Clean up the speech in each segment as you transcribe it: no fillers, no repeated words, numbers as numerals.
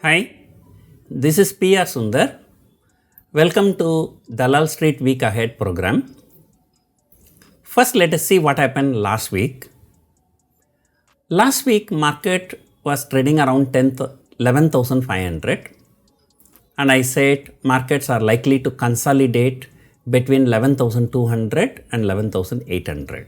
Hi, this is P R Sundar. Welcome to Dalal Street Week Ahead program. First, let us see what happened last week. Last week, market was trading around 11,500, and I said markets are likely to consolidate between 11,200 and 11,800.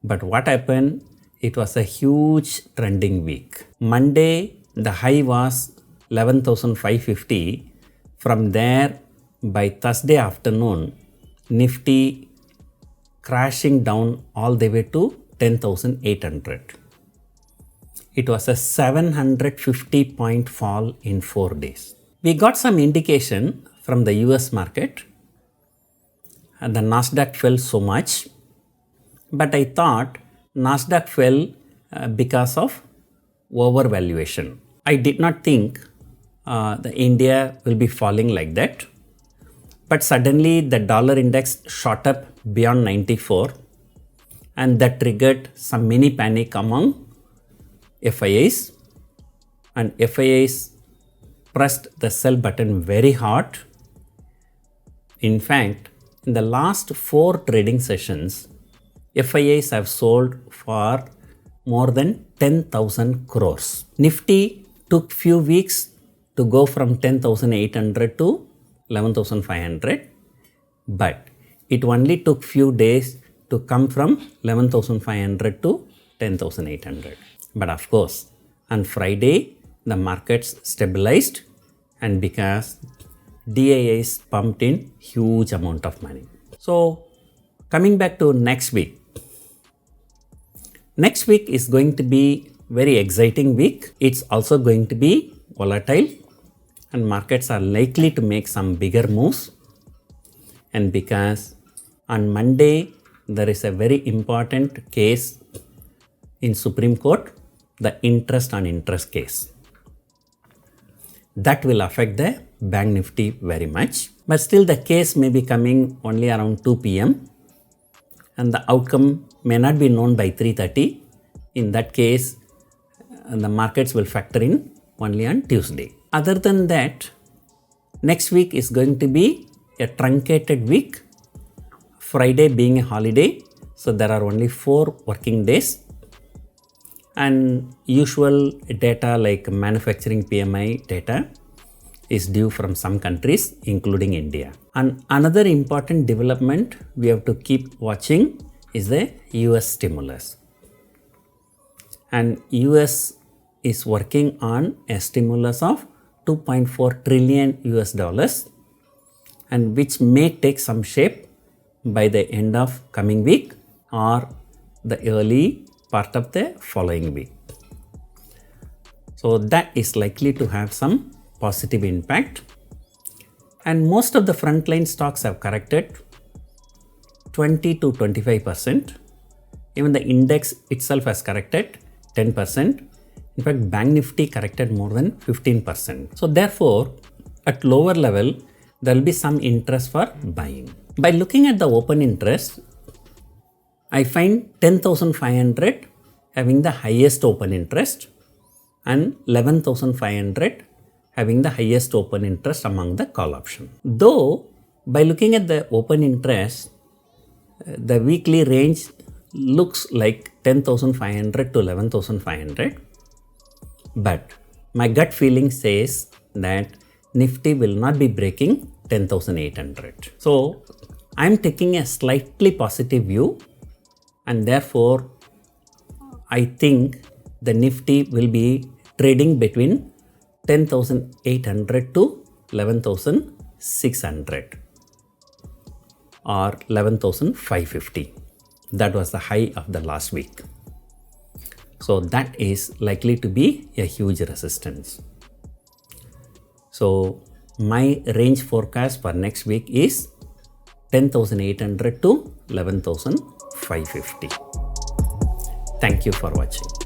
But what happened? It was a huge trending week. Monday, the high was 11,550. From there, by Thursday afternoon, Nifty crashing down all the way to 10,800. It was a 750 point fall in 4 days. We got some indication from the US market, and the Nasdaq fell so much, but I thought Nasdaq fell because of overvaluation. I did not think the India will be falling like that, but suddenly the dollar index shot up beyond 94, and that triggered some mini panic among FIIs, and FIIs pressed the sell button very hard. In fact, in the last 4 trading sessions, FIIs have sold for more than 10,000 crores. Nifty took few weeks to go from 10,800 to 11,500, but it only took few days to come from 11,500 to 10,800. But of course, on Friday, the markets stabilized, and because DIIs pumped in huge amount of money. So coming back to next week. Next week is going to be very exciting week. It's also going to be volatile, and markets are likely to make some bigger moves. And because on Monday there is a very important case in Supreme Court, the interest on interest case. That will affect the Bank Nifty very much. But still the case may be coming only around 2 p.m. and the outcome may not be known by 3:30. In that case, the markets will factor in only on Tuesday. Other than that, next week is going to be a truncated week, Friday being a holiday, so there are only 4 working days, and usual data like manufacturing PMI data is due from some countries including India. And another important development we have to keep watching is the US stimulus. And US is working on a stimulus of 2.4 trillion US dollars, and which may take some shape by the end of coming week or the early part of the following week. So that is likely to have some positive impact, and most of the frontline stocks have corrected 20 to 25%. Even the index itself has corrected 10%. In fact, Bank Nifty corrected more than 15%. So therefore, at lower level, there will be some interest for buying. By looking at the open interest, I find 10,500 having the highest open interest and 11,500 having the highest open interest among the call option. Though, by looking at the open interest, the weekly range looks like 10,500 to 11,500, but my gut feeling says that Nifty will not be breaking 10,800. So I'm taking a slightly positive view, and therefore I think the Nifty will be trading between 10,800 to 11,600 or 11,550. That was the high of the last week. So that is likely to be a huge resistance. So my range forecast for next week is 10,800 to 11,550. Thank you for watching.